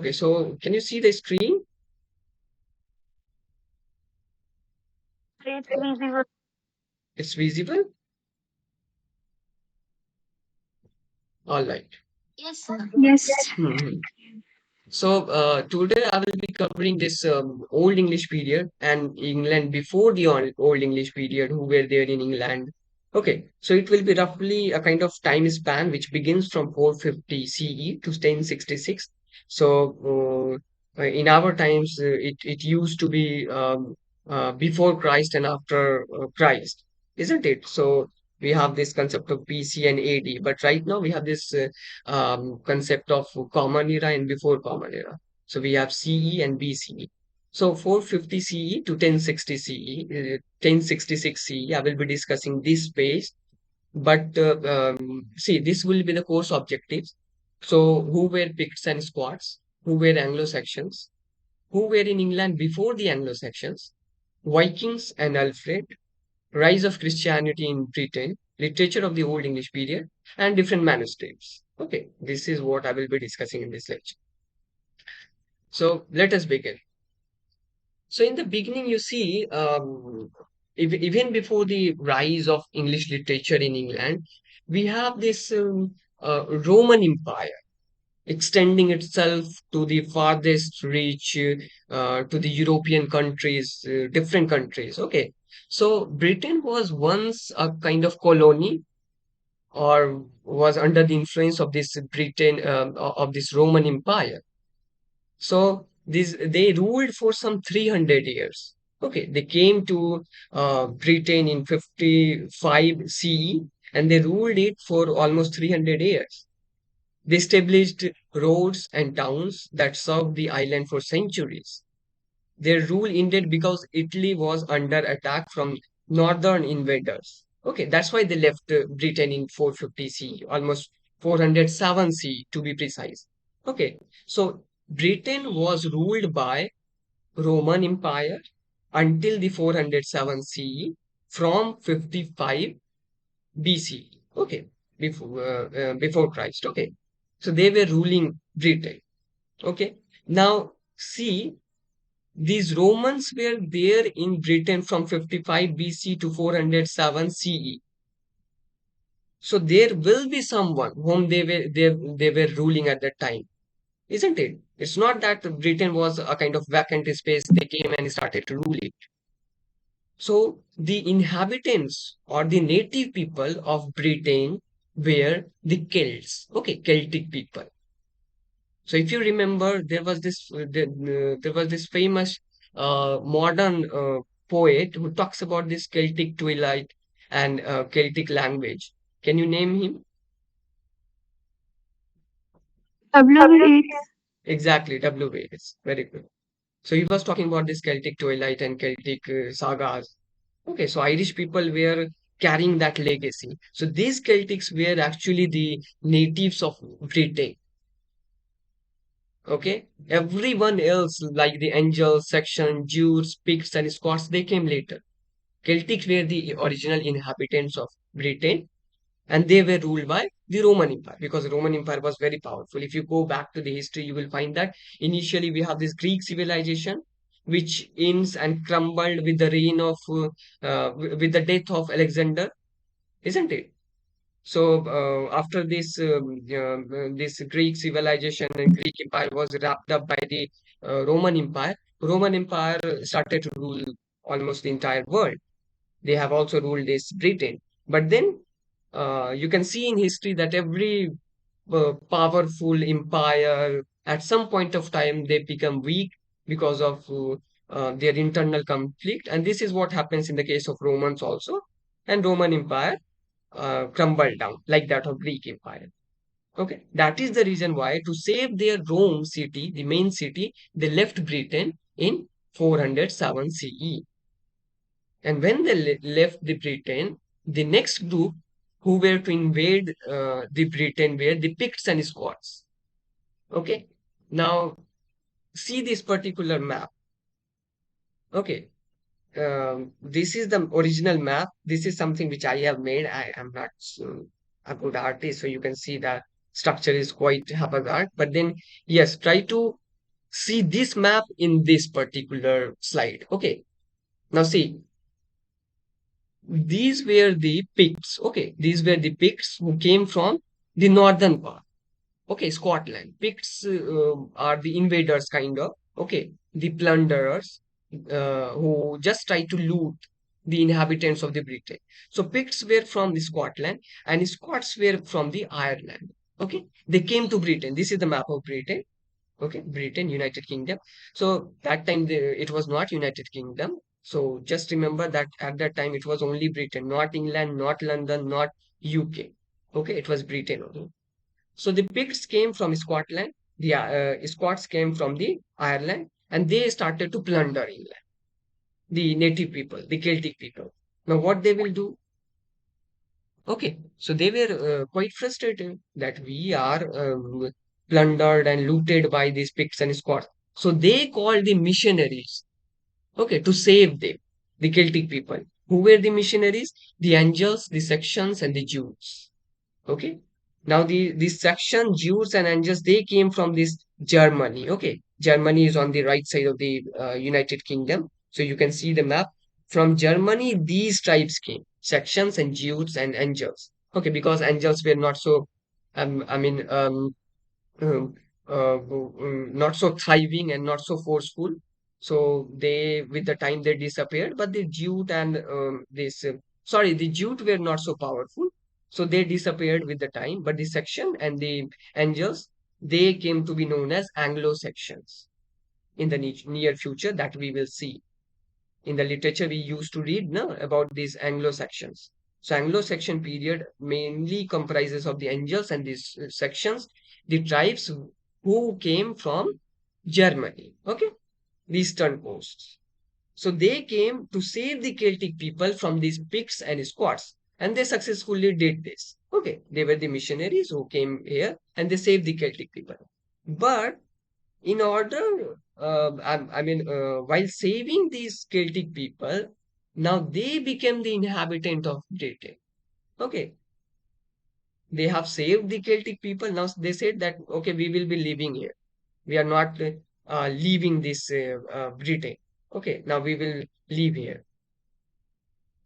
Okay, so can you see the screen? It's visible. It's visible? All right. Yes, sir. Yes. Mhm. So today I will be covering this Old English period and England before the Old English period, who were there in England. Okay, so it will be roughly a kind of time span which begins from 450 CE to 1066. So in our times, it used to be before Christ and after Christ, isn't it? So we have this concept of BC and AD, but right now we have this concept of common era and before common era. So we have CE and BCE. So 450 CE to 1060 CE, 1066 CE, I will be discussing this page. But see, this will be the course objectives. So who were Picts and Scots? Who were Anglo-Saxons? Who were in England before the Anglo-Saxons? Vikings and Alfred, rise of Christianity in Britain, literature of the Old English period, and different manuscripts. Okay, this is what I will be discussing in this lecture. So let us begin. So in the beginning, you see, even before the rise of English literature in England, we have this Roman Empire extending itself to the farthest reach, to the European countries, different countries. Okay, so Britain was once a kind of colony, or was under the influence of this Britain, of this Roman Empire. So these they ruled for some 300 years. Okay, they came to Britain in 55 CE, and they ruled it for almost 300 years. They established roads and towns that served the island for centuries. Their rule ended because Italy was under attack from northern invaders. Okay, that's why they left Britain in 450 CE, almost 407 CE to be precise. Okay, so Britain was ruled by Roman Empire until the 407 CE from 55 BC. Okay, before Christ. Okay, so they were ruling Britain. Okay, now see, these Romans were there in Britain from 55 BC to 407 CE. So there will be someone whom they were ruling at that time, isn't it? It's not that Britain was a kind of vacant space. They came and started to rule it. So the inhabitants or the native people of Britain were the Celts. Okay, Celtic people. So if you remember, there was this famous modern poet who talks about this Celtic twilight and Celtic language. Can you name him? W8. Exactly, W. Waits. Very good. So he was talking about this Celtic twilight and Celtic sagas. Okay, so Irish people were carrying that legacy. So these Celtics were actually the natives of Britain. Okay, everyone else like the Angels, Saxons, Jews, Picts, and Scots, they came later. Celtics were the original inhabitants of Britain, and they were ruled by the Roman Empire because the Roman Empire was very powerful. If you go back to the history, you will find that initially we have this Greek civilization, which ends and crumbled with the reign of with the death of Alexander, isn't it? So after this, this Greek civilization and Greek empire was wrapped up by the Roman Empire. Roman Empire started to rule almost the entire world. They have also ruled this Britain. But then you can see in history that every powerful empire, at some point of time, they become weak because of their internal conflict. And this is what happens in the case of Romans also. And Roman Empire crumbled down like that of Greek Empire. Okay, that is the reason why to save their Rome city, the main city, they left Britain in 407 CE. And when they left the Britain, the next group who were to invade the Britain were the Picts and Scots. Okay, now see this particular map. Okay, this is the original map. This is something which I have made. I am not a good artist, so you can see that structure is quite haphazard. But then, yes, try to see this map in this particular slide. Okay, now see, these were the Picts. Okay, these were the Picts who came from the northern part. Okay, Scotland. Picts are the invaders, kind of. Okay, the plunderers who just try to loot the inhabitants of the Britain. So Picts were from the Scotland, and Scots were from the Ireland. Okay, they came to Britain. This is the map of Britain. Okay, Britain, United Kingdom. So that time it was not United Kingdom. So just remember that at that time it was only Britain, not England, not London, not UK. Okay, it was Britain only. So the Picts came from Scotland, the Scots came from the Ireland, and they started to plunder England, the native people, the Celtic people. Now what they will do? Okay, so they were quite frustrated that we are plundered and looted by these Picts and Scots. So they called the missionaries, okay, to save them, the Celtic people. Who were the missionaries? The Angels, the Saxons, and the Jews. Okay. Now the section Jews and Angels, they came from this Germany. Okay. Germany is on the right side of the United Kingdom. So you can see the map. From Germany, these tribes came, sections and Jews and Angels. Okay, because Angels were not so, I mean, um, not so thriving and not so forceful. So they, with the time, they disappeared. But the Jute and sorry, the Jute were not so powerful. So they disappeared with the time. But the section and the angels, they came to be known as Anglo-Saxons in the near future that we will see in the literature we used to read no, about these Anglo-Saxons. So Anglo-Saxon period mainly comprises of the angels and these sections, the tribes who came from Germany, okay, the eastern coasts. So they came to save the Celtic people from these Picts and Scots, and they successfully did this. Okay, they were the missionaries who came here and they saved the Celtic people. But in order, while saving these Celtic people, now they became the inhabitant of Britain. Okay, they have saved the Celtic people. Now they said that, okay, we will be living here. We are not leaving this Britain. Okay, now we will live here.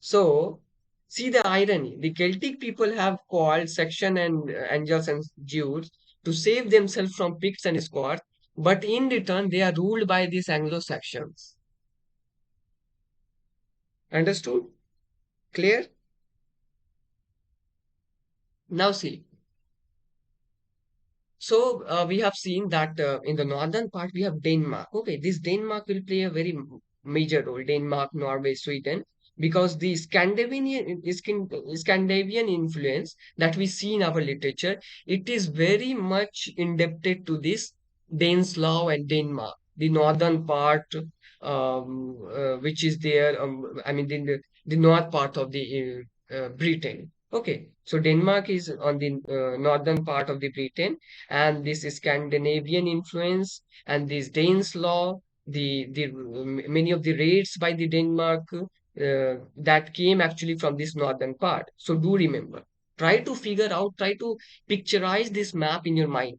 So, see the irony. The Celtic people have called Saxon and Angels and Jews to save themselves from Picts and Scots, but in return, they are ruled by these Anglo-Saxons. Understood? Clear? Now, see. So, we have seen that in the northern part, we have Denmark. Okay, this Denmark will play a very major role. Denmark, Norway, Sweden, because the Scandinavian influence that we see in our literature, it is very much indebted to this Daneslaw and Denmark, the northern part, which is there. The north part of the Britain. Okay, so Denmark is on the northern part of the Britain, and this Scandinavian influence and this Danes law, the many of the raids by the Denmark that came actually from this northern part. So do remember, try to figure out, try to picturize this map in your mind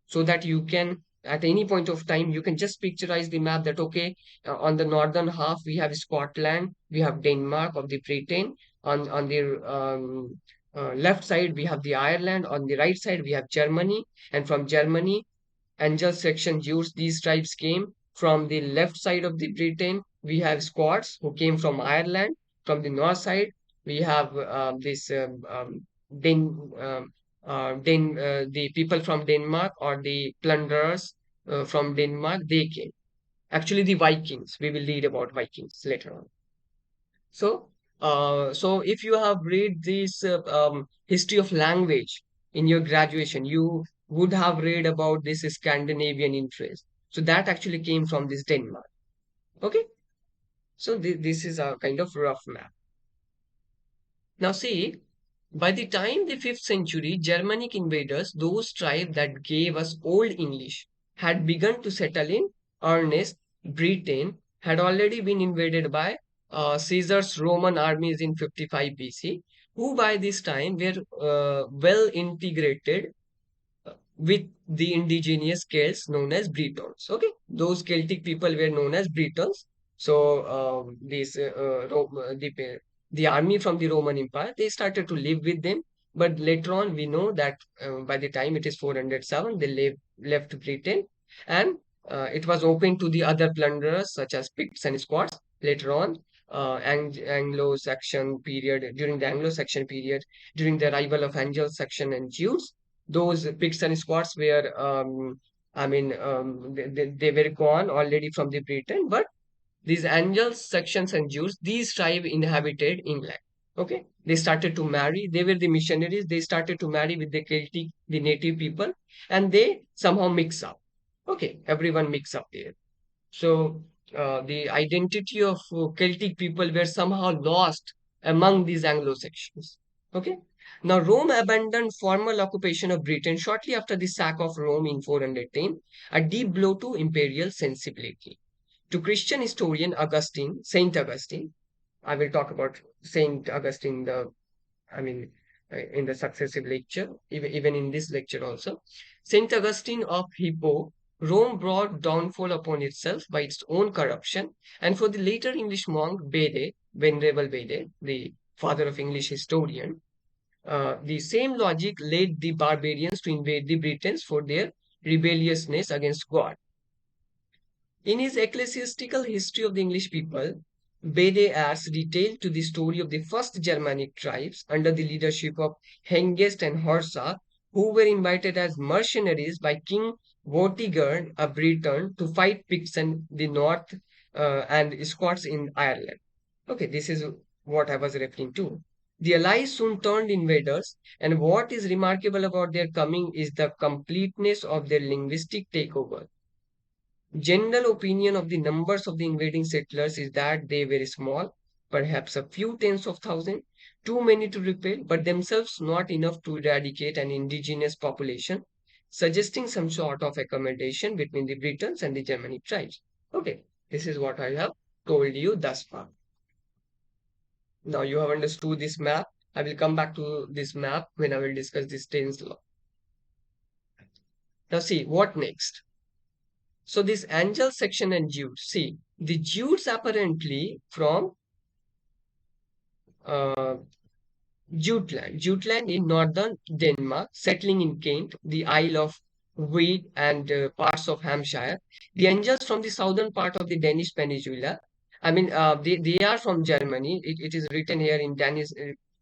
so that you can at any point of time you can just picturize the map that okay, on the northern half we have Scotland, we have Denmark of the Britain, on the left side we have the Ireland, on the right side we have Germany, and from Germany Anglo-Saxon Jews, these tribes came from the left side of the Britain. We have Scots who came from Ireland. From the north side, we have Den, the people from Denmark or the plunderers from Denmark. They came. Actually, the Vikings. We will read about Vikings later on. So if you have read this history of language in your graduation, you would have read about this Scandinavian influence. So that actually came from this Denmark. Okay, so this is a kind of rough map. Now see, by the time the 5th century, Germanic invaders, those tribes that gave us Old English, had begun to settle in earnest. Britain had already been invaded by Caesar's Roman armies in 55 BC, who by this time were well integrated with the indigenous Celts known as Britons. Okay, those Celtic people were known as Britons. So the army from the Roman Empire, they started to live with them. But later on, we know that by the time it is 407, they left Britain, and it was open to the other plunderers such as Picts and Scots. Later on, Anglo-Saxon period, during the Anglo-Saxon period, during the arrival of Anglo-Saxon and Jews, those Picts and Scots were, they were gone already from the Britain, but these Angles, Saxons, and Jews, these tribe inhabited England. Okay, they started to marry. They were the missionaries. They started to marry with the Celtic, the native people, and they somehow mix up. Okay, everyone mix up there. So the identity of Celtic people were somehow lost among these Anglo-Saxons. Okay. Now Rome abandoned formal occupation of Britain shortly after the sack of Rome in 410, a deep blow to imperial sensibility. To Christian historian Augustine, Saint Augustine, I will talk about Saint Augustine, in the successive lecture, even in this lecture also. Saint Augustine of Hippo, Rome brought downfall upon itself by its own corruption, and for the later English monk Bede, Venerable Bede, the father of English historian, the same logic led the barbarians to invade the Britons for their rebelliousness against God. In his ecclesiastical history of the English people, Bede adds detail to the story of the first Germanic tribes under the leadership of Hengist and Horsa, who were invited as mercenaries by King Vortigern, a Briton, to fight Picts in the north and Scots in Ireland. Okay, this is what I was referring to. The allies soon turned invaders, and what is remarkable about their coming is the completeness of their linguistic takeover. General opinion of the numbers of the invading settlers is that they were small, perhaps a few tens of thousands, too many to repel, but themselves not enough to eradicate an indigenous population, suggesting some sort of accommodation between the Britons and the Germanic tribes. Okay, this is what I have told you thus far. Now you have understood this map. I will come back to this map when I will discuss this Staines law. Now see, what next? So this angel section and Jutes. See, the Jutes apparently from uh, Jutland in northern Denmark, settling in Kent, the Isle of Wight, and parts of Hampshire. The angels from the southern part of the Danish peninsula. They are from Germany. It is written here in Danish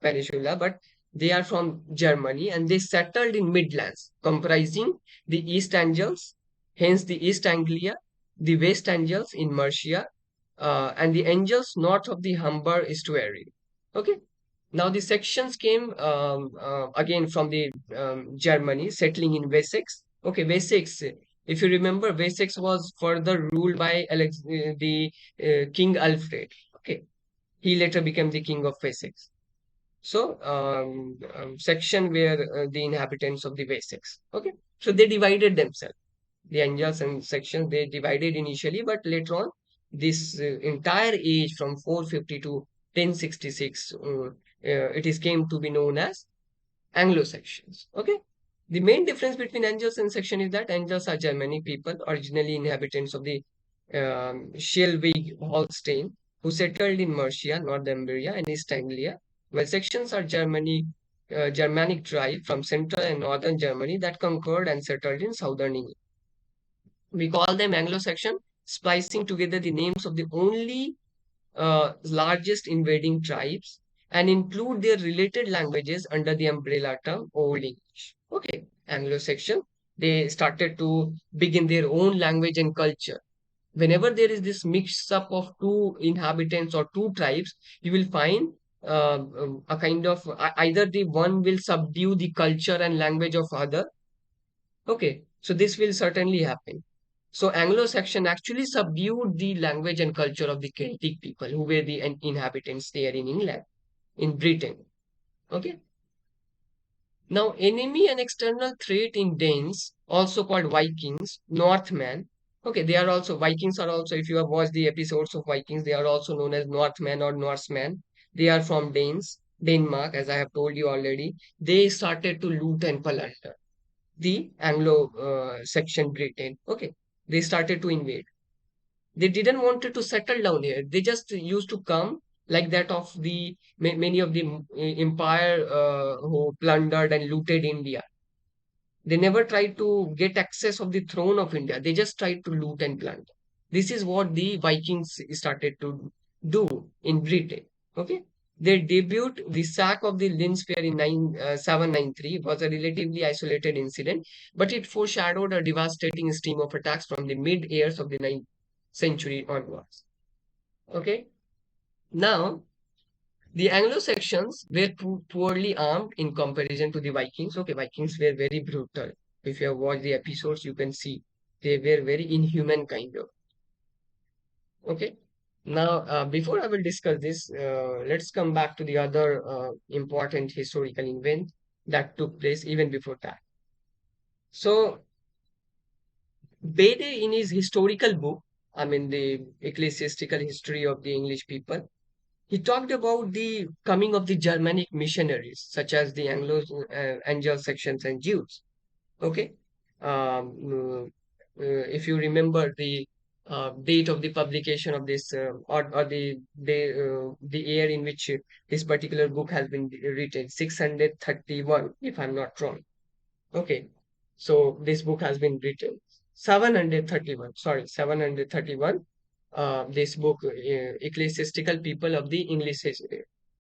peninsula, but they are from Germany and they settled in Midlands, comprising the East Angles, hence the East Anglia, the West Angles in Mercia, and the Angles north of the Humber estuary. Okay. Now the sections came again from the Germany, settling in Wessex. Okay, Wessex. If you remember, Wessex was further ruled by the King Alfred. Okay, he later became the King of Wessex. So, section were the inhabitants of the Wessex. Okay, so they divided themselves. The Angles and sections they divided initially, but later on, this entire age from 450 to 1066, it is came to be known as Anglo-Saxons. Okay. The main difference between Angles and Saxon is that Angles are Germanic people, originally inhabitants of the Schleswig-Holstein, who settled in Mercia, Northumbria, and East Anglia, while Saxons are Germanic tribe from central and northern Germany that conquered and settled in southern England. We call them Anglo-Saxon, splicing together the names of the only largest invading tribes and include their related languages under the umbrella term Old English. Okay, Anglo-Saxon, they started to begin their own language and culture. Whenever there is this mix up of two inhabitants or two tribes, you will find a kind of either the one will subdue the culture and language of other. Okay, so this will certainly happen. So Anglo-Saxon actually subdued the language and culture of the Celtic people who were the inhabitants there in England, in Britain. Okay. Now, enemy and external threat in Danes, also called Vikings, Northmen. Okay, they are also Vikings are also, if you have watched the episodes of Vikings, they are also known as Northmen or Norsemen. They are from Danes, Denmark, as I have told you already. They started to loot and plunder. the Anglo-Saxon Britain. Okay, they started to invade. They didn't wanted to settle down here. They just used to come like that of the many of the empire who plundered and looted India. They never tried to get access of the throne of India. They just tried to loot and plunder. This is what the Vikings started to do in Britain. Okay. Their debut, the sack of the Lynn Spear in 793, was a relatively isolated incident, but it foreshadowed a devastating stream of attacks from the mid years of the 9th century onwards. Okay. Now, the Anglo-Saxons were poorly armed in comparison to the Vikings. Okay, Vikings were very brutal. If you have watched the episodes, you can see they were very inhuman kind of. Okay. Now, before I will discuss this, let's come back to the other important historical event that took place even before that. So, Bede, in his historical book, I mean, the ecclesiastical history of the English people, he talked about the coming of the Germanic missionaries, such as the Anglo-Saxons and Jews. Okay, if you remember the date of the publication of this, or the year in which this particular book has been written, 631, if I'm not wrong. Okay, so this book has been written 731. Sorry, 731. This book, Ecclesiastical People of the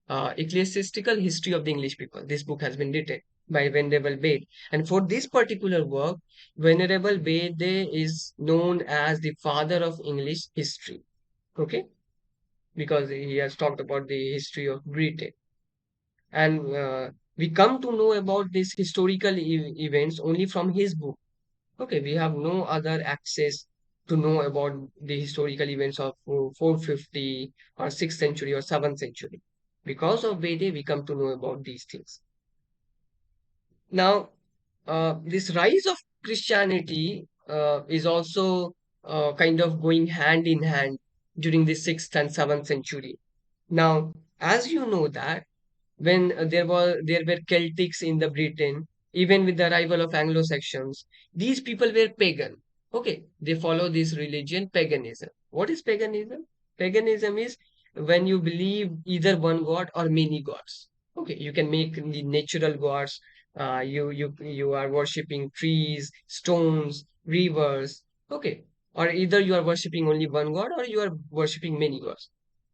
Ecclesiastical History of the English People. This book has been written by Venerable Bede. And for this particular work, Venerable Bede is known as the father of English history. Okay, because he has talked about the history of Britain. And we come to know about these historical events only from his book. Okay, we have no other access to know about the historical events of 450 or 6th century or 7th century. Because of Vede, we come to know about these things. Now, this rise of Christianity is also kind of going hand in hand during the 6th and 7th century. Now, as you know that when there were Celtics in the Britain, even with the arrival of Anglo-Saxons, these people were pagan. Okay, they follow this religion, paganism. What is paganism? Paganism is when you believe either one god or many gods. Okay, you can make the natural gods. You are worshipping trees, stones, rivers. Okay, or either you are worshipping only one god or you are worshipping many gods.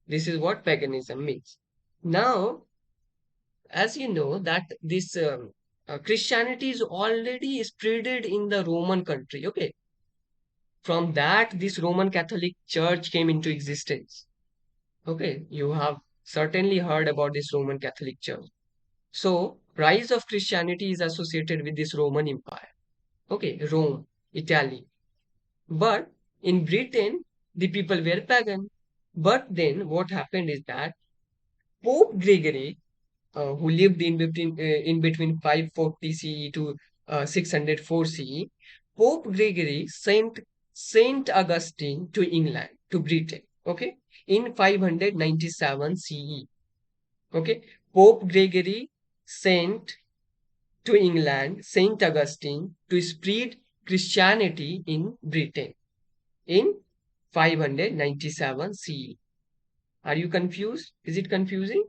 This is what paganism means. Now, as you know that this Christianity is already spreaded in the Roman country. Okay, from that this Roman Catholic Church came into existence. Okay, you have certainly heard about this Roman Catholic Church. So rise of Christianity is associated with this Roman Empire. Okay, Rome, Italy. But in Britain, the people were pagan. But then what happened is that Pope Gregory, who lived in between 540 CE to 604 CE, Pope Gregory sent Saint Augustine to England, to Britain, okay, in 597 CE. Okay, Pope Gregory sent to England Saint Augustine to spread Christianity in Britain in 597 CE. Are you confused? Is it confusing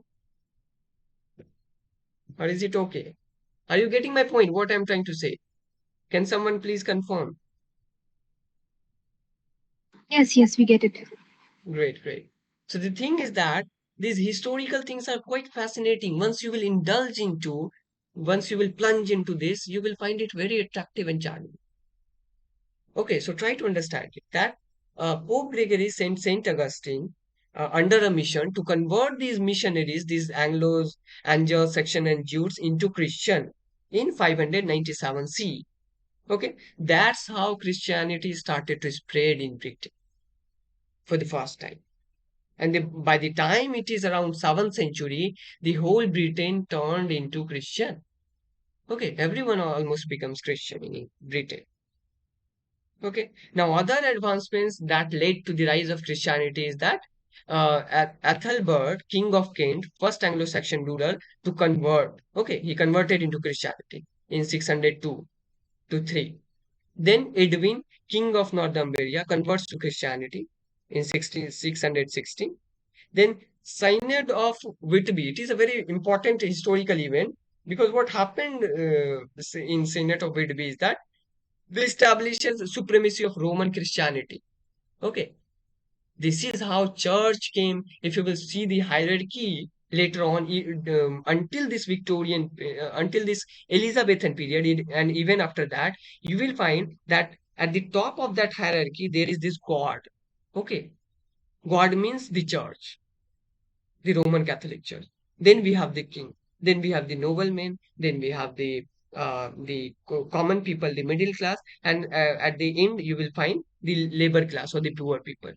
or is it okay? Are you getting my point? What I'm trying to say? Can someone please confirm? Yes, yes, we get it. Great, great. So the thing is that these historical things are quite fascinating. Once you will plunge into this, you will find it very attractive and charming. Okay, so try to understand it. That Pope Gregory sent Saint Augustine under a mission to convert these missionaries, these Anglos, Anglo-Saxon and Jews into Christian in 597 CE. Okay, that's how Christianity started to spread in Britain for the first time. And by the time it is around 7th century, the whole Britain turned into Christian. Okay, everyone almost becomes Christian in Britain. Okay, now other advancements that led to the rise of Christianity is that Ethelbert, King of Kent, first Anglo-Saxon ruler to convert. Okay, he converted into Christianity in 602. to 3. Then Edwin, king of Northumbria, converts to Christianity in 616. Then Synod of Whitby. It is a very important historical event because what happened in Synod of Whitby is that they establishes the supremacy of Roman Christianity. Okay, this is how church came. If you will see the hierarchy later on, until this Victorian, until this Elizabethan period, and even after that, you will find that at the top of that hierarchy there is this God. Okay, God means the church, the Roman Catholic Church. Then we have the king. Then we have the noblemen. Then we have the common people, the middle class, and at the end you will find the labor class or the poor people.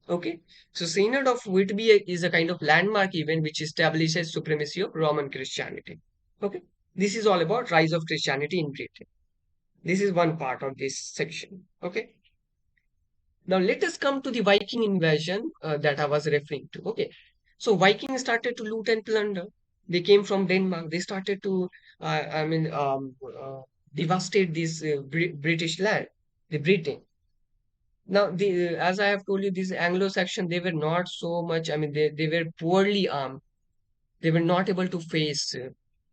Okay, so Synod of Whitby is a kind of landmark event which establishes supremacy of Roman Christianity. Okay, this is all about rise of Christianity in Britain. This is one part of this section. Okay, now let us come to the Viking invasion that I was referring to. Okay, so Vikings started to loot and plunder. They came from Denmark. They started to, devastate this British land, the Britain. Now, as I have told you, these Anglo-Saxon, they were not so much, they were poorly armed. They were not able to face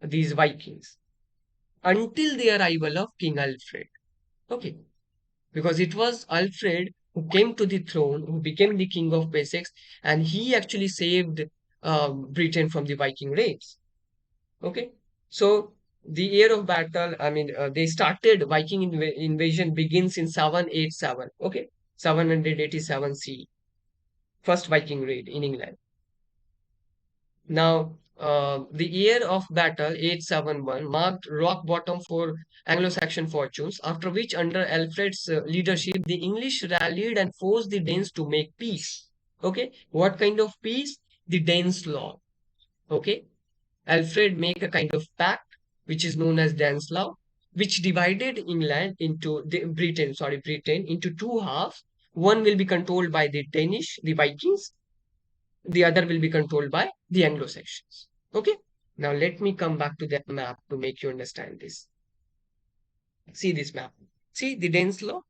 these Vikings until the arrival of King Alfred. Okay, because it was Alfred who came to the throne, who became the king of Wessex, and he actually saved Britain from the Viking raids. Okay, so the year of battle, they started Viking invasion begins in 787. Okay, 787 CE, first Viking raid in England. Now, the year of battle 871 marked rock bottom for Anglo-Saxon fortunes, after which, under Alfred's leadership, the English rallied and forced the Danes to make peace. Okay, what kind of peace? The Danes' law. Okay, Alfred make a kind of pact, which is known as Danes' law, which divided England into Britain into two halves. One will be controlled by the Danish, the Vikings, the other will be controlled by the Anglo-Saxons. Okay. Now let me come back to that map to make you understand this. See this map. See the Danes law,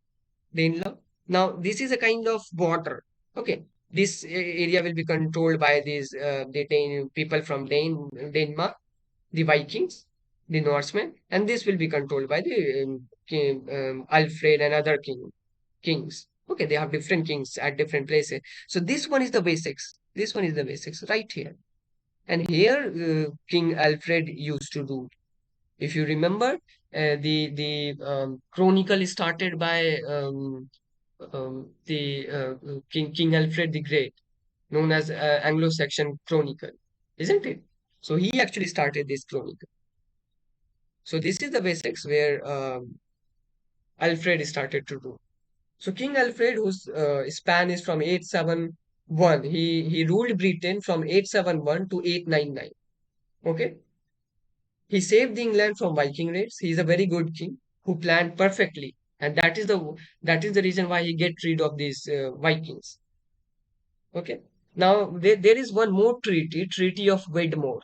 Dane law. Now this is a kind of border. Okay. This area will be controlled by these the people from Denmark, the Vikings, the Norsemen, and this will be controlled by the Alfred and other kings. Okay, they have different kings at different places. So this one is the basics. This one is the basics right here. And here, King Alfred used to do. If you remember, the chronicle is started by the King Alfred the Great, known as Anglo-Saxon Chronicle, isn't it? So he actually started this chronicle. So this is the basics where Alfred started to do. So King Alfred, whose span is from 871, he ruled Britain from 871 to 899. Okay, he saved England from Viking raids. He is a very good king who planned perfectly, and that is the reason why he get rid of these Vikings. Okay, now there is one more treaty, Treaty of Wedmore.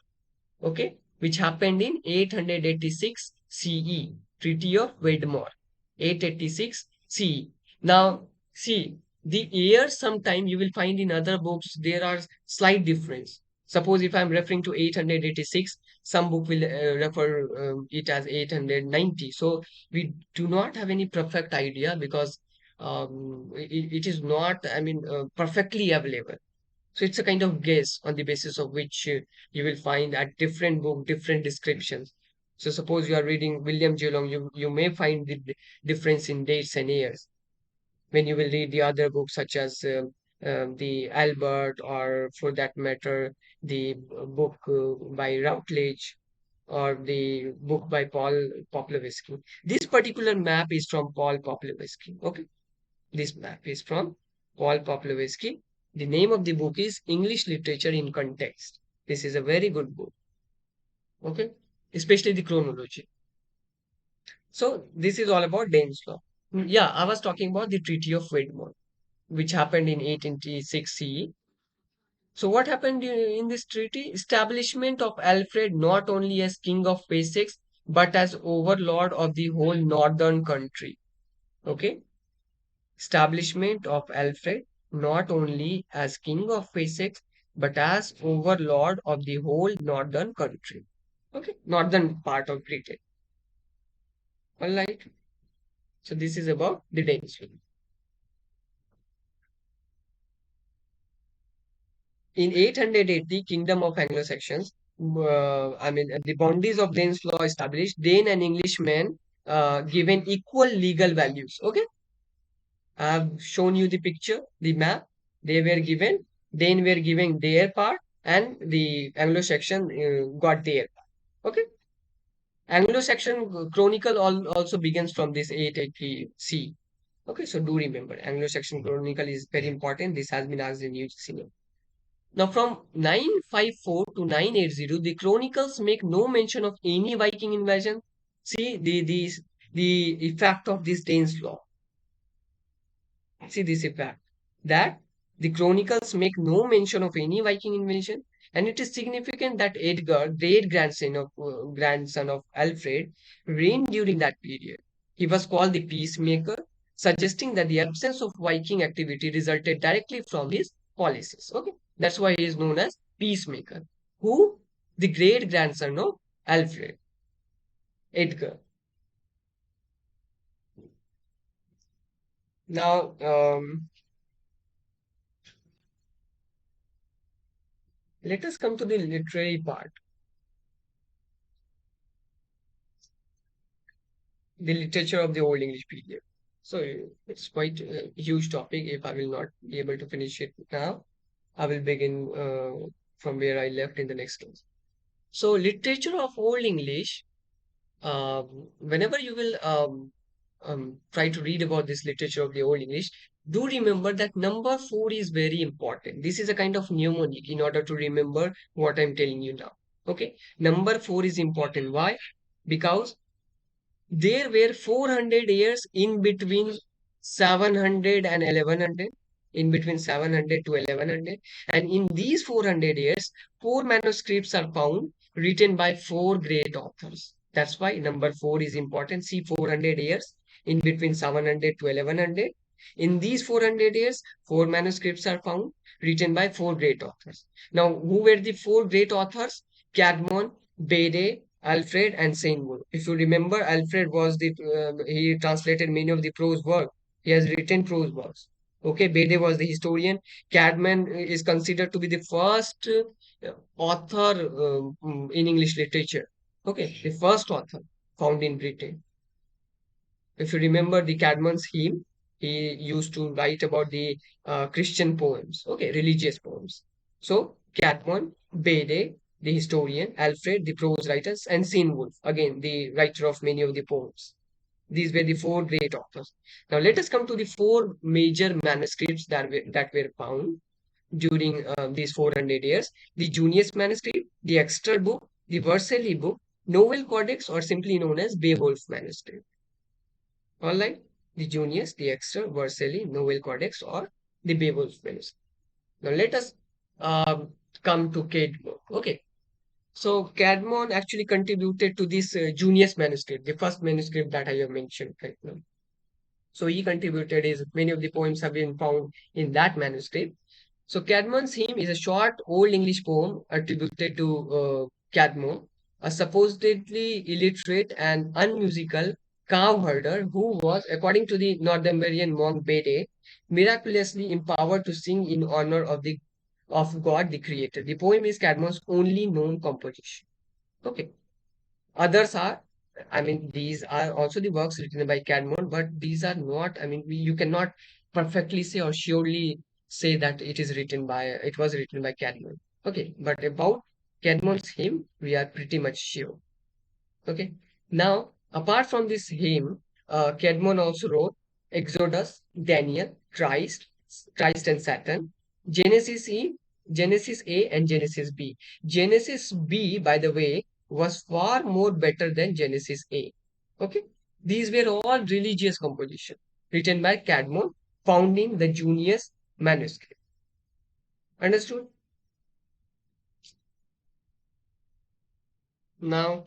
Okay, which happened in 886 CE. Treaty of Wedmore, 886 CE. Now, see, the years sometime you will find in other books there are slight difference. Suppose if I'm referring to 886, some book will refer it as 890. So we do not have any perfect idea because it is not, perfectly available. So it's a kind of guess on the basis of which you will find at different book, different descriptions. So suppose you are reading William Geelong, you may find the difference in dates and years. When you will read the other books such as the Albert, or for that matter, the book by Routledge, or the book by Paul Poplawski. This particular map is from Paul Poplawski. Okay, this map is from Paul Poplawski. The name of the book is English Literature in Context. This is a very good book. Okay, especially the chronology. So this is all about Dane's law. Yeah, I was talking about the Treaty of Wedmore, which happened in 886 CE. So what happened in this treaty? Establishment of Alfred not only as king of Wessex but as overlord of the whole northern country. Okay, establishment of Alfred not only as king of Wessex but as overlord of the whole northern country. Okay, northern part of Britain. All right. So this is about the Danish. In 880, Kingdom of Anglo-Saxons, the boundaries of Dane's law established, Dane and Englishmen given equal legal values. Okay, I have shown you the picture, the map. They were given, Dane were given their part, and the Anglo-Saxon got their part. Okay, Anglo-Saxon Chronicle also begins from this 880 C. Okay, so do remember, Anglo-Saxon Chronicle is very important. This has been asked in UGC-NET. Now, from 954 to 980, the chronicles make no mention of any Viking invasion. See the effect of this Dane's law. See this effect that the chronicles make no mention of any Viking invasion, and it is significant that Edgar, grandson of Alfred, reigned during that period. He was called the peacemaker, suggesting that the absence of Viking activity resulted directly from his policies. Okay, that's why he is known as peacemaker. Who? The great grandson of Alfred, Edgar. Now, let us come to the literary part. The literature of the Old English period. So it's quite a huge topic. If I will not be able to finish it now, I will begin from where I left in the next class. So literature of Old English, whenever you will try to read about this literature of the Old English, do remember that number 4 is very important. This is a kind of mnemonic in order to remember what I'm telling you now. Okay, number 4 is important. Why? Because there were 400 years in between 700 and 1100, in between 700 to 1100. And in these 400 years, four manuscripts are found written by four great authors. That's why number 4 is important. See, 400 years in between 700 to 1100. In these 400 years, four manuscripts are found written by four great authors. Now, who were the four great authors? Cadmon, Bede, Alfred, and Saint Wood. If you remember, Alfred was he translated many of the prose work. He has written prose works. Okay, Bede was the historian. Cadman is considered to be the first author in English literature. Okay, the first author found in Britain. If you remember the Cadman's hymn, he used to write about the Christian poems, okay, religious poems. So Cadman, Bede, the historian, Alfred, the prose writers, and Wolf, again the writer of many of the poems. These were the four great authors. Now let us come to the four major manuscripts that were found during these 400 years: the Junius manuscript, the Exeter book, the Vercelli book, Novel Codex, or simply known as Beowulf manuscript. All right, the Junius, the Exeter, Vercelli, Novel Codex, or the Beowulf manuscript. Now let us come to Cadmon. Okay, so Cadmon actually contributed to this Junius manuscript, the first manuscript that I have mentioned right now. So he contributed his many of the poems have been found in that manuscript. So Cadmon's hymn is a short Old English poem attributed to Cadmon, a supposedly illiterate and unmusical cow herder who was, according to the Northumbrian monk Bede, miraculously empowered to sing in honor of God the Creator. The poem is Cadmon's only known composition. Okay. Others are, these are also the works written by Cadmon, but these are not, you cannot perfectly say or surely say that it was written by Cadmon. Okay, but about Cadmon's hymn, we are pretty much sure. Okay, now apart from this hymn, Cadmon also wrote Exodus, Daniel, Christ and Saturn, Genesis E, Genesis A, and Genesis B. Genesis B, by the way, was far more better than Genesis A. Okay, these were all religious compositions written by Cadmon, founding the Junius manuscript. Understood? Now,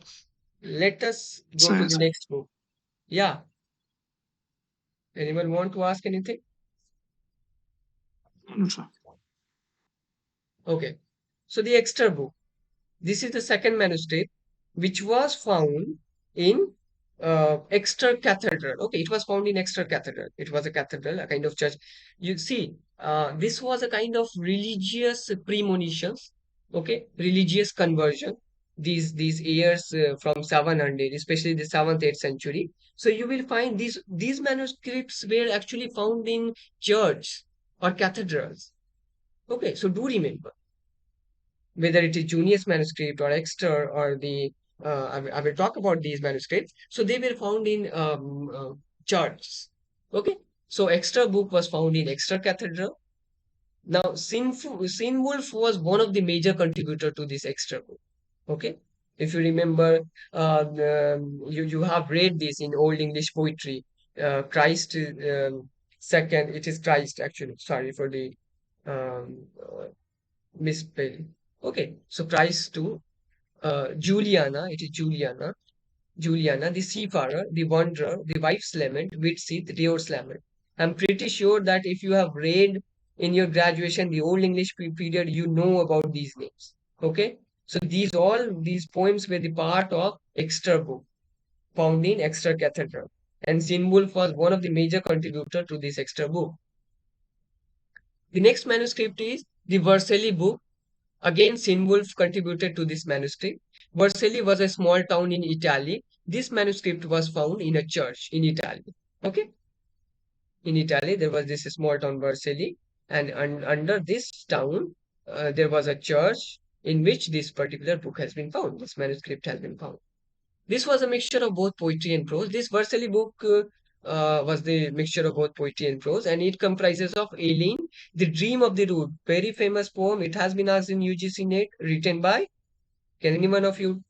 Let us go So to the yes, next book. Yeah. Anyone want to ask anything? sir. Okay. So the extra book. This is the second manuscript, which was found in Exeter Cathedral. Okay, it was found in Exeter Cathedral. It was a cathedral, a kind of church. You see, this was a kind of religious premonitions. Okay, religious conversion. These years from 700, especially the 7th, 8th century. So you will find these manuscripts were actually found in church or cathedrals. Okay, so do remember whether it is Junius manuscript or Exeter or the I will talk about these manuscripts. So they were found in churches. Okay, so Exeter book was found in Exeter Cathedral. Now, Sinwolf was one of the major contributor to this Exeter book. Okay, if you remember, you have read this in Old English poetry. Christ second. It is Christ actually. Sorry for the misspelling. Okay, so Christ to Juliana, it is Juliana, the seafarer, the wanderer, the wife's lament, Whitseat, Rior's lament. I'm pretty sure that if you have read in your graduation the Old English period, you know about these names. Okay, so these poems were the part of Exeter book found in Exeter Cathedral, and Sinwolf was one of the major contributor to this Exeter book. The next manuscript is the Vercelli book. Again, Sinwolf contributed to this manuscript. Vercelli was a small town in Italy. This manuscript was found in a church in Italy. Okay, in Italy there was this small town Vercelli, and under this town there was a church in which this particular book has been found. This manuscript has been found. This was a mixture of both poetry and prose. This Vercelli book was the mixture of both poetry and prose, and it comprises of Aileen, The Dream of the Rood, very famous poem. It has been asked in UGC NET, written by. Can anyone of you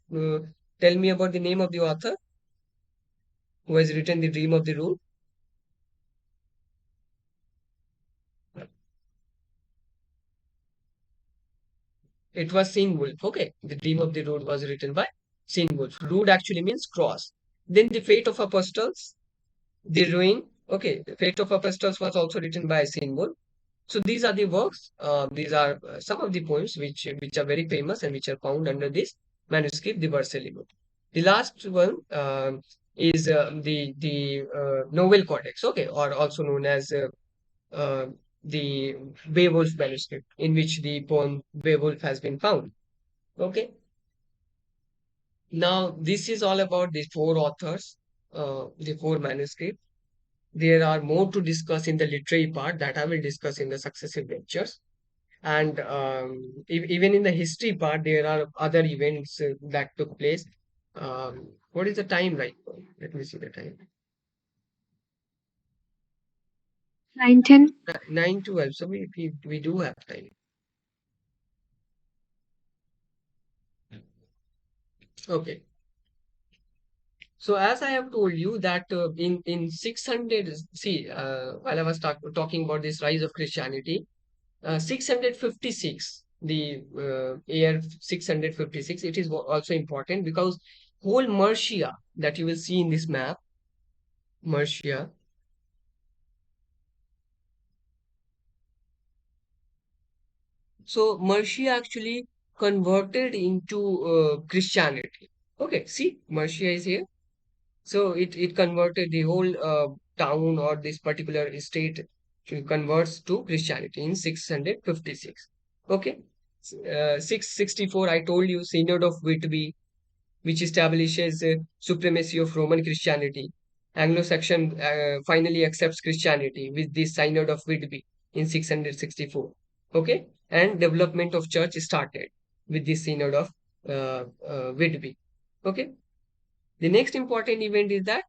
tell me about the name of the author who has written The Dream of the Rood? It was Wolf. Okay, The Dream of the Rood was written by Wolf. Rood actually means cross. Then The Fate of Apostles, The Ruin. Okay, The Fate of Apostles was also written by Wolf. So these are the works. These are some of the poems which are very famous and which are found under this manuscript, the Vercelli book. The last one is the Novel Codex, okay, or also known as uh, the Beowulf manuscript, in which the poem Beowulf has been found. Okay, now this is all about the four authors, the four manuscripts. There are more to discuss in the literary part that I will discuss in the successive lectures. And even in the history part, there are other events that took place. What is the time right now? Let me see the time. 9:10. 9:12. So we do have time. Okay. So as I have told you that in 600, see, while I was talking about this rise of Christianity, 656, the year 656, it is also important because whole Mercia that you will see in this map, Mercia. So Mercia actually converted into Christianity. Okay, see, Mercia is here. So it converted the whole town or this particular state to converts to Christianity in 656. Okay, 664, I told you, Synod of Whitby, which establishes supremacy of Roman Christianity. Anglo-Saxon finally accepts Christianity with the Synod of Whitby in 664. Okay, and development of church started with the Synod of Whitby. Okay, the next important event is that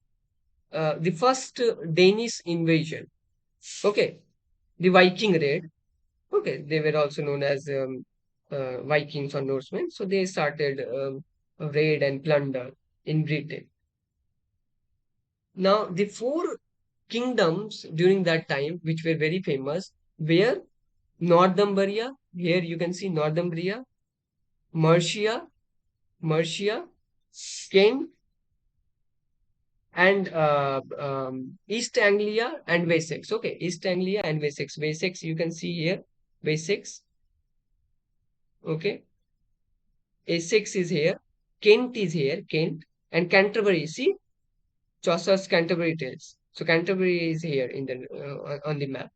the first Danish invasion. Okay, the Viking raid. Okay, they were also known as Vikings or Norsemen. So they started raid and plunder in Britain. Now, the four kingdoms during that time, which were very famous, were Northumbria. Here you can see Northumbria, Mercia, Mercia. Kent, and East Anglia and Wessex. Okay, East Anglia and Wessex. Wessex, you can see here, Wessex. Okay, Essex is here, Kent is here, Kent, and Canterbury. See, Chaucer's Canterbury Tales. So Canterbury is here in the on the map.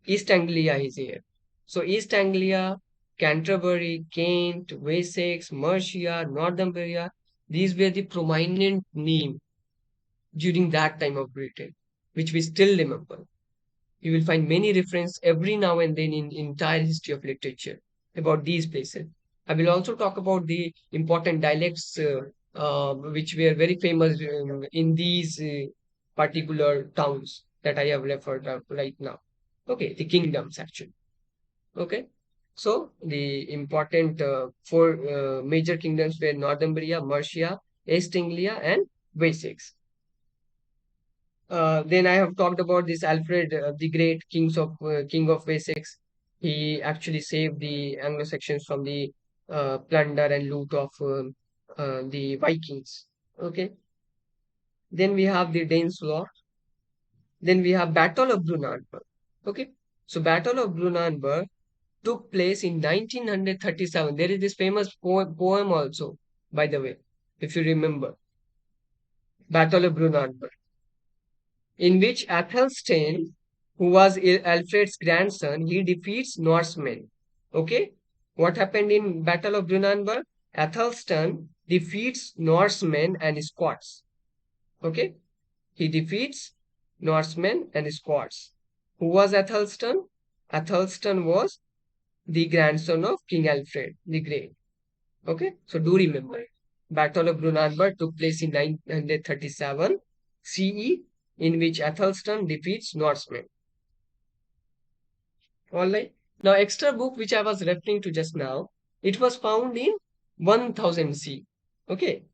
East Anglia is here. So East Anglia, Canterbury, Kent, Wessex, Mercia, Northumbria. These were the prominent names during that time of Britain, which we still remember. You will find many reference every now and then in entire history of literature about these places. I will also talk about the important dialects which were very famous in these particular towns that I have referred out right now. Okay, the kingdoms actually. Okay, so the important four major kingdoms were Northumbria, Mercia, East Anglia, and Wessex. Then I have talked about this Alfred the Great, King of Wessex. He actually saved the Anglo-Saxons from the plunder and loot of the Vikings. Okay. Then we have the Danes' War. Then we have Battle of Brunanburh. Okay. So Battle of Brunanburh took place in 1937. There is this famous poem also, by the way, if you remember, Battle of Brunanburh, in which Athelstan, who was Alfred's grandson, he defeats Norsemen. Okay, what happened in Battle of Brunanburh? Athelstan defeats Norsemen and Scots. Okay, he defeats Norsemen and Scots. Who was Athelstan? Athelstan was the grandson of King Alfred the Great. Okay, so do remember, Battle of Brunanburh took place in 937 CE, in which Athelstan defeats Norsemen. All right. Now, extra book which I was referring to just now, it was found in 1000 C. Okay,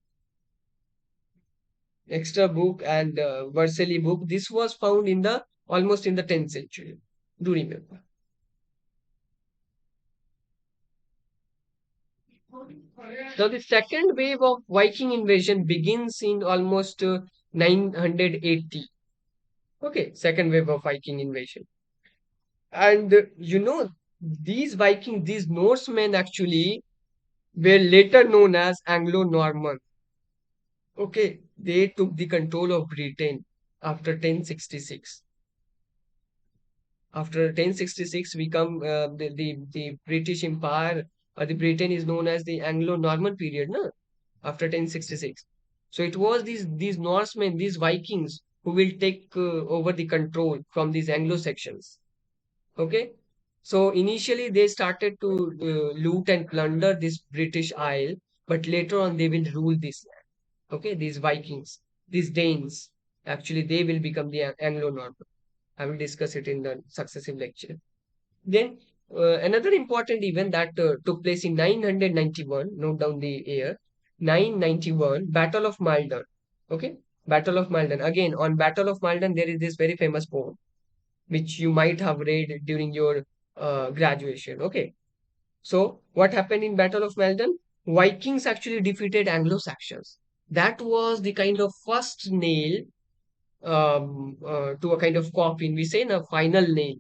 extra book and Vercelli book. This was found in the almost in the 10th century. Do remember. Now, the second wave of Viking invasion begins in almost 980. Okay, second wave of Viking invasion. And these Norsemen actually were later known as Anglo-Norman. Okay, they took the control of Britain after 1066. After 1066, we come the British Empire, or the Britain is known as the Anglo-Norman period, no? After 1066. So it was these Norsemen, these Vikings, who will take over the control from these Anglo-Saxons. Okay, so initially they started to loot and plunder this British Isle, but later on they will rule this land. Okay, these Vikings, these Danes, actually they will become the Anglo-Norman. I will discuss it in the successive lecture. Then another important event that took place in 991, note down the year, 991, Battle of Maldon. Okay, Battle of Maldon. Again, on Battle of Maldon, there is this very famous poem which you might have read during your graduation. Okay, so what happened in Battle of Maldon? Vikings actually defeated Anglo-Saxons. That was the kind of first nail to a kind of coffin. We say a final nail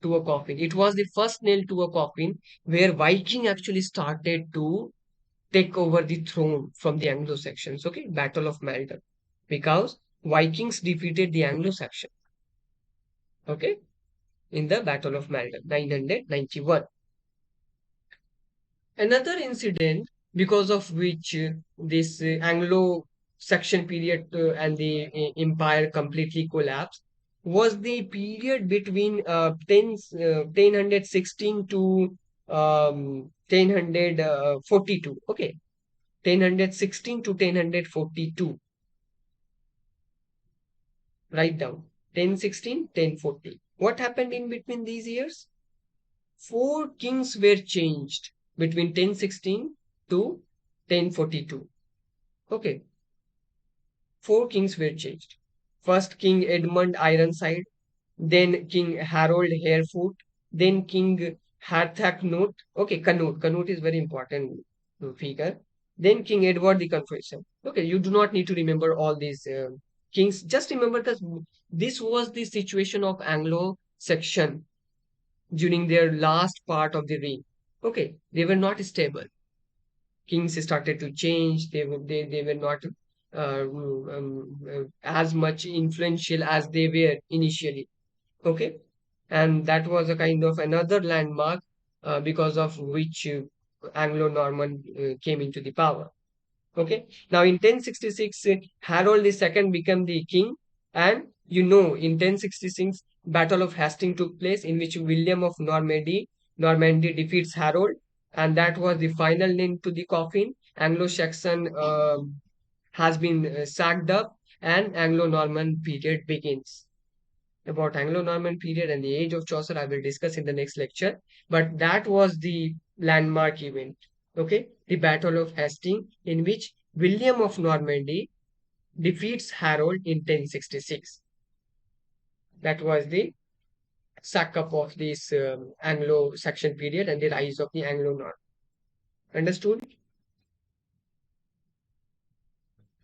to a coffin. It was the first nail to a coffin where Viking actually started to take over the throne from the Anglo-Saxons. Okay, Battle of Maldon, because Vikings defeated the Anglo-Saxons. Okay, in the Battle of Maldon, 991. Another incident because of which this Anglo-Saxon period and the empire completely collapsed was the period between 1016 to 1042. Okay, 1016 to 1042. Write down 1016, 1040. What happened in between these years? Four kings were changed between 1016 to 1042. Okay, four kings were changed. First, King Edmund Ironside, then King Harold Harefoot, then King Harthacnut. Okay, Canute. Canute is very important figure. then King Edward the Confessor. Okay, you do not need to remember all these kings. Just remember that this was the situation of Anglo-Saxon during their last part of the reign. Okay, they were not stable. Kings started to change. They were not as much influential as they were initially. Okay, and that was a kind of another landmark because of which Anglo-Norman came into the power. Okay. Now in 1066, Harold II became the king, and in 1066, Battle of Hastings took place in which William of Normandy defeats Harold, and that was the final nail to the coffin. Anglo-Saxon has been sacked up, and Anglo-Norman period begins. About Anglo-Norman period and the age of Chaucer, I will discuss in the next lecture. But that was the landmark event. Okay, the Battle of Hastings, in which William of Normandy defeats Harold in 1066. That was the sack up of this Anglo-Saxon period and the rise of the Anglo-Norman. Understood?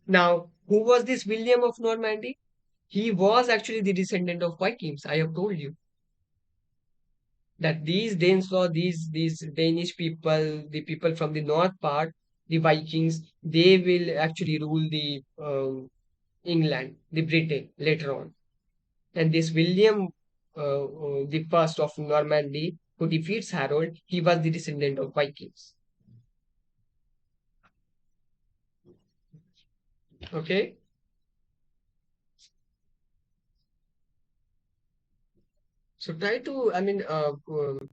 Now, who was this William of Normandy? He was actually the descendant of Vikings. I have told you that these Danes or these Danish people, the people from the north part, the Vikings, they will actually rule the England, the Britain later on. And this William, the first of Normandy, who defeats Harold, he was the descendant of Vikings. Okay. So try to,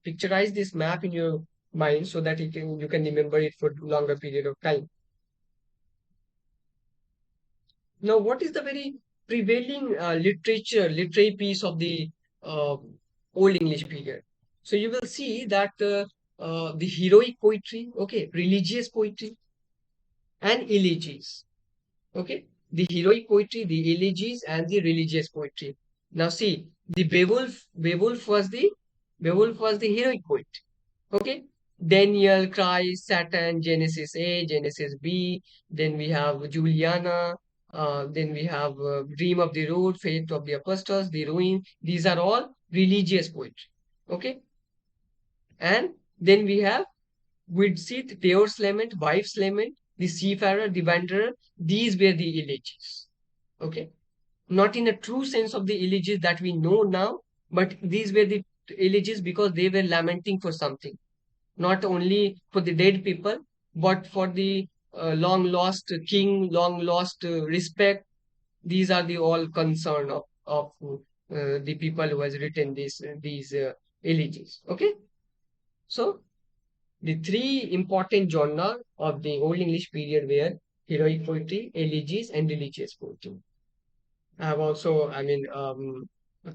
picturize this map in your mind so that you can remember it for longer period of time. Now, what is the very prevailing literary piece of the uh, Old English period? So you will see that the heroic poetry, okay, religious poetry, and elegies. Okay, the heroic poetry, the elegies, and the religious poetry. Now see, the Beowulf was the heroic poet. Okay, Daniel, Christ, Satan, Genesis A, Genesis B. Then we have Juliana. Then we have Dream of the Road, Faith of the Apostles, The Ruin. These are all religious poetry. Okay, and then we have Widsith, Deor's Lament, Wife's Lament, The Seafarer, The Wanderer. These were the elegies. Okay, not in a true sense of the elegies that we know now, but these were the elegies because they were lamenting for something, not only for the dead people, but for the long lost king, long lost respect. These are the all concern of the people who has written these elegies. Okay, so the three important genre of the Old English period were heroic poetry, elegies, and religious poetry. I have also,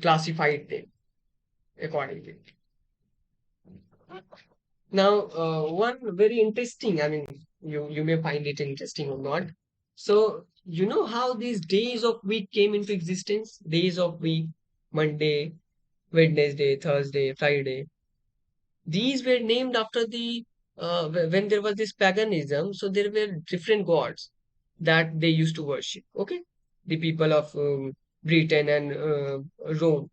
classified them accordingly. Now, one very interesting, you may find it interesting or not. So, you know how these days of week came into existence? Days of week, Monday, Wednesday, Thursday, Friday. These were named after when there was this paganism, so there were different gods that they used to worship. Okay, the people of Britain and Rome.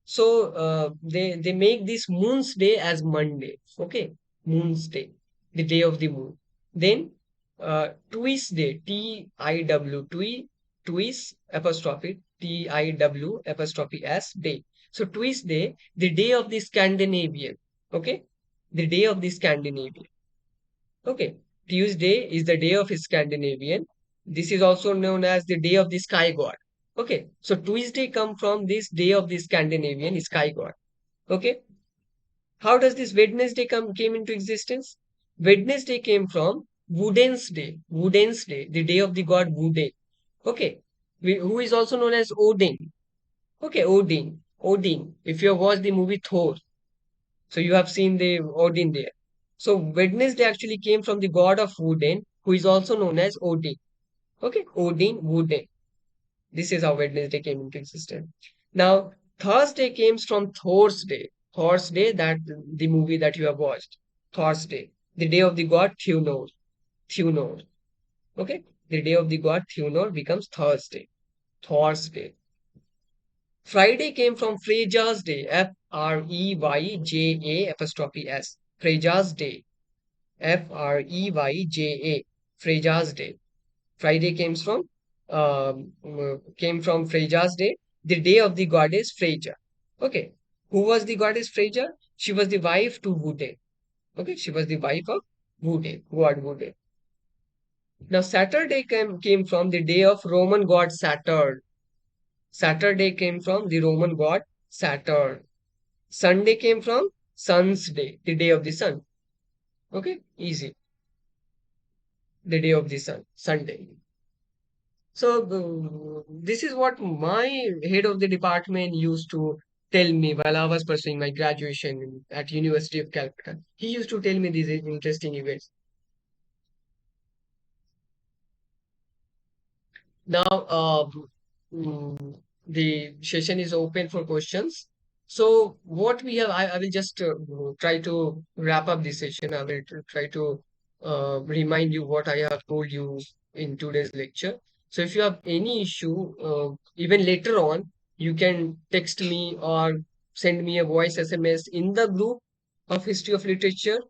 So they make this Moon's Day as Monday. Okay, Moon's Day, the day of the moon. Then Twist Day, Twist apostrophe TIW apostrophe S day. So Twist Day, the day of the Scandinavian. Okay, the day of the Scandinavian. Okay, Tuesday is the day of Scandinavian. This is also known as the day of the sky god. Okay, so Tuesday come from this day of the Scandinavian sky god. Okay, how does this Wednesday came into existence? Wednesday came from Wooden's day, the day of the god Wooden. Okay, who is also known as Odin. Okay, Odin. If you have watched the movie Thor, so you have seen the Odin there. So Wednesday actually came from the god of Wooden, who is also known as Odin. Okay, Odin, Wooden. This is how Wednesday came into existence. Now, Thursday comes from Thor's Day. Thor's Day, that the movie that you have watched. Thor's Day, the day of the god Thunor. Thunor. Okay, the day of the god Thunor becomes Thursday. Thursday. Friday came from Freja's Day, Freyja apostrophe S. Freja's Day, Freyja, Freja's Day. Friday came from Freja's Day, the day of the goddess Freja. Okay, who was the goddess Freja? She was the wife to Woden. Okay, she was the wife of Woden, god Woden. Now Saturday came from the day of Roman god Saturn. Saturday came from the Roman god Saturn. Sunday came from Sun's Day, the day of the sun. Okay, easy. The day of the sun, Sunday. So this is what my head of the department used to tell me while I was pursuing my graduation at University of Calcutta. He used to tell me these interesting events. Now, the session is open for questions. So, what we have, I will just try to wrap up this session. I will try to remind you what I have told you in today's lecture. So, if you have any issue, even later on, you can text me or send me a voice SMS in the group of History of Literature,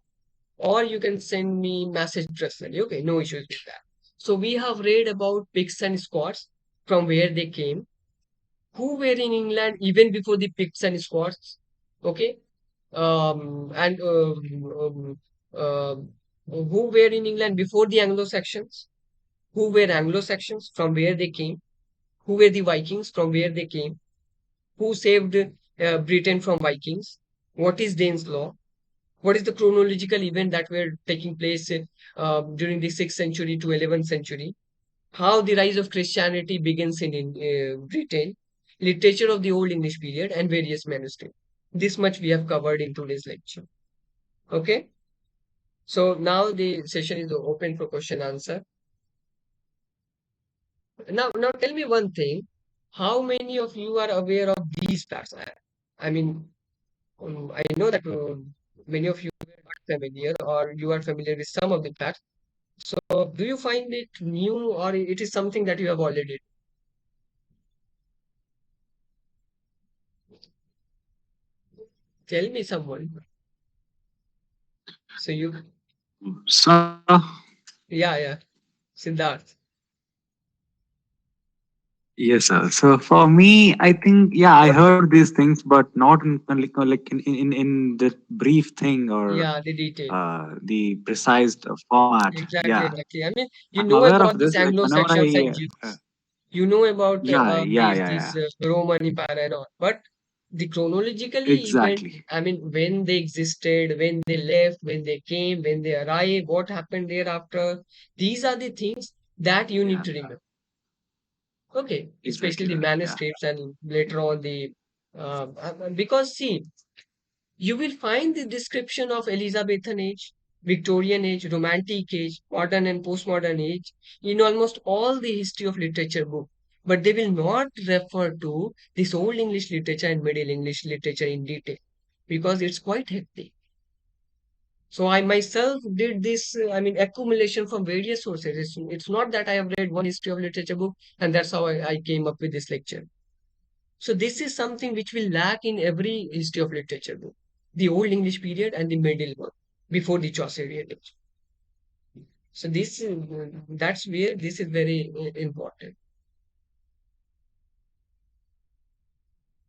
or you can send me message personally. Okay, no issues with that. So we have read about Picts and Scots, from where they came, who were in England even before the Picts and Scots. Okay, and who were in England before the Anglo-Saxons, who were Anglo-Saxons, from where they came, who were the Vikings, from where they came, who saved Britain from Vikings, what is Dane's Law, what is the chronological event that were taking place during the 6th century to 11th century, how the rise of Christianity begins in Britain, literature of the Old English period, and various manuscripts. This much we have covered in today's lecture. Okay, so now the session is open for question answer. Now tell me one thing: how many of you are aware of these facts? I mean, I know that many of you are not familiar, or you are familiar with some of the facts. So, do you find it new, or it is something that you have already? Tell me someone. So you, So, yeah, Siddharth. yes, sir. So for me, I think, yeah, I heard these things, but not in like in the brief thing or Yeah, the detail. the precise format. Exactly, Yeah, exactly. I mean, you I'm know aware about of this this. Like whenever Anglo-Saxons and Jews. You know about yeah, yeah, yeah, this yeah, Roman Empire and all. But the chronologically event, exactly. I mean, when they existed, when they left, when they came, when they arrived, what happened thereafter, these are the things that you need Yeah, to remember. Okay, especially exactly the that. Yeah, manuscripts and later on the because see, you will find the description of Elizabethan age, Victorian age, Romantic age, modern and postmodern age in almost all the history of literature book. But they will not refer to this Old English literature and Middle English literature in detail because it's quite hectic. So I myself did this, I mean, accumulation from various sources. It's not that I have read one history of literature book and that's how I came up with this lecture. So this is something which will lack in every history of literature book. The Old English period and the Middle one before the Chaucerian age. So this is that's where this is very important.